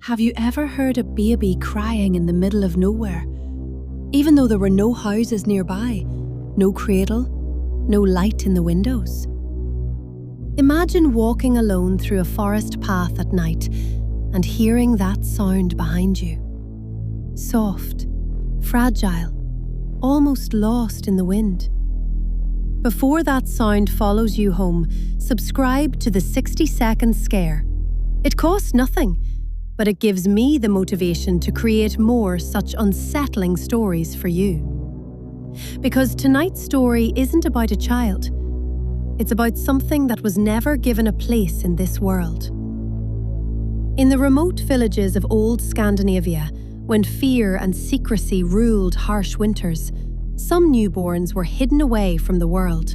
Have you ever heard a baby crying in the middle of nowhere, even though there were no houses nearby, no cradle, no light in the windows? Imagine walking alone through a forest path at night and hearing that sound behind you. Soft, fragile, almost lost in the wind. Before that sound follows you home, subscribe to the 60-second scare. It costs nothing, but it gives me the motivation to create more such unsettling stories for you. Because tonight's story isn't about a child. It's about something that was never given a place in this world. In the remote villages of old Scandinavia, when fear and secrecy ruled harsh winters, some newborns were hidden away from the world.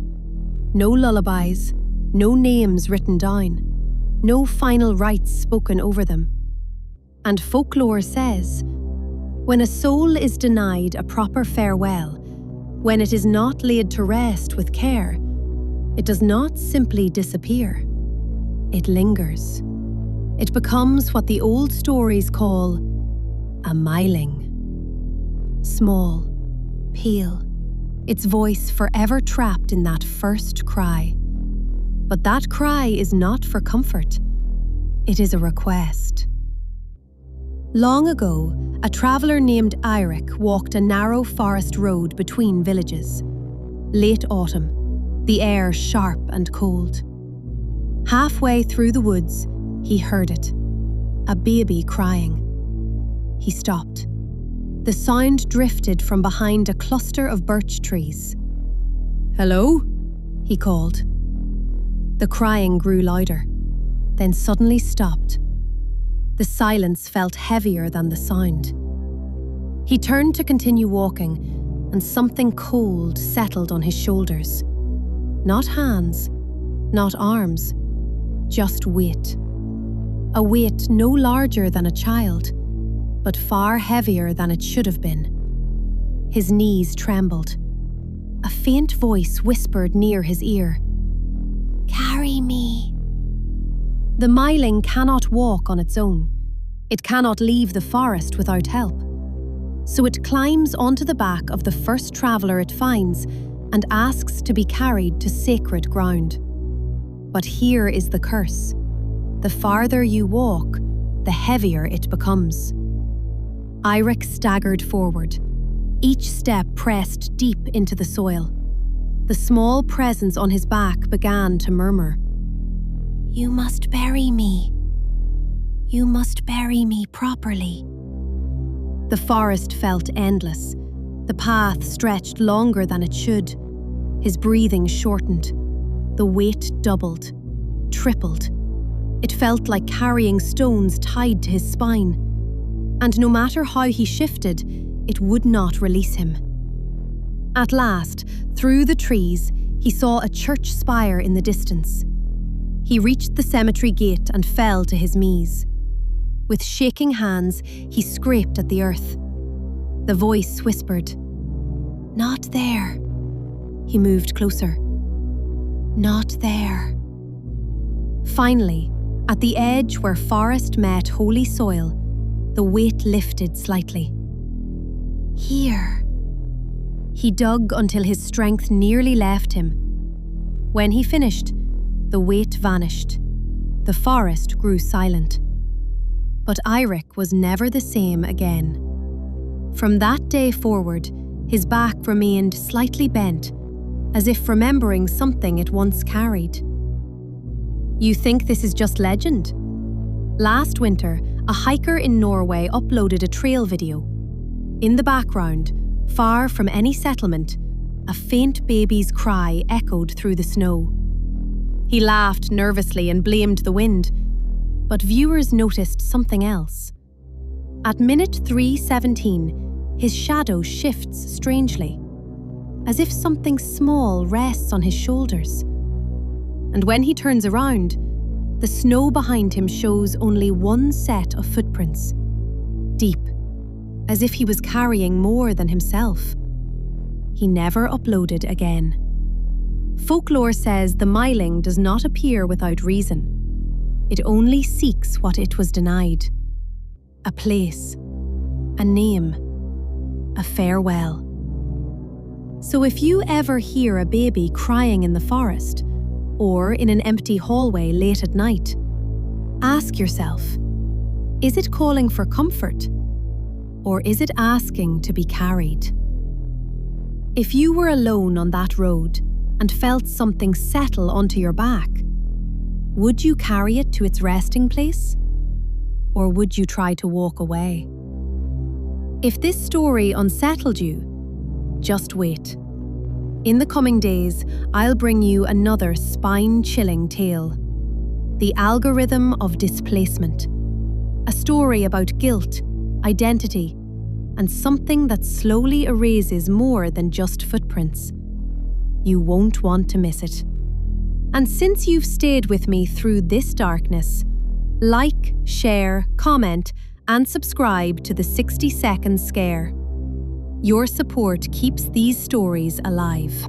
No lullabies, no names written down, no final rites spoken over them. And folklore says, when a soul is denied a proper farewell, when it is not laid to rest with care, it does not simply disappear. It lingers. It becomes what the old stories call a Myling. Small, pale, its voice forever trapped in that first cry. But that cry is not for comfort. It is a request. Long ago, a traveller named Eirik walked a narrow forest road between villages. Late autumn, the air sharp and cold. Halfway through the woods, he heard it. A baby crying. He stopped. The sound drifted from behind a cluster of birch trees. "Hello?" he called. The crying grew louder, then suddenly stopped. The silence felt heavier than the sound. He turned to continue walking, and something cold settled on his shoulders. Not hands, not arms, just weight. A weight no larger than a child, but far heavier than it should have been. His knees trembled. A faint voice whispered near his ear, "Carry me." The Myling cannot walk on its own. It cannot leave the forest without help. So it climbs onto the back of the first traveller it finds and asks to be carried to sacred ground. But here is the curse. The farther you walk, the heavier it becomes. Eirik staggered forward. Each step pressed deep into the soil. The small presence on his back began to murmur, "You must bury me. You must bury me properly." The forest felt endless. The path stretched longer than it should. His breathing shortened. The weight doubled, tripled. It felt like carrying stones tied to his spine. And no matter how he shifted, it would not release him. At last, through the trees, he saw a church spire in the distance. He reached the cemetery gate and fell to his knees. With shaking hands, he scraped at the earth. The voice whispered, "Not there." He moved closer. "Not there." Finally, at the edge where forest met holy soil, the weight lifted slightly. "Here." He dug until his strength nearly left him. When he finished, the weight vanished. The forest grew silent. But Eirik was never the same again. From that day forward, his back remained slightly bent, as if remembering something it once carried. You think this is just legend? Last winter, a hiker in Norway uploaded a trail video. In the background, far from any settlement, a faint baby's cry echoed through the snow. He laughed nervously and blamed the wind, but viewers noticed something else. At minute 3:17, his shadow shifts strangely, as if something small rests on his shoulders. And when he turns around, the snow behind him shows only one set of footprints, deep, as if he was carrying more than himself. He never uploaded again. Folklore says the Myling does not appear without reason. It only seeks what it was denied. a place, a name, a farewell. So if you ever hear a baby crying in the forest or in an empty hallway late at night, ask yourself, is it calling for comfort or is it asking to be carried? If you were alone on that road and felt something settle onto your back, would you carry it to its resting place? Or would you try to walk away? If this story unsettled you, just wait. In the coming days, I'll bring you another spine-chilling tale. The Algorithm of Displacement. A story about guilt, identity, and something that slowly erases more than just footprints. You won't want to miss it. And since you've stayed with me through this darkness, like, share, comment, and subscribe to the 60-Second Scare. Your support keeps these stories alive.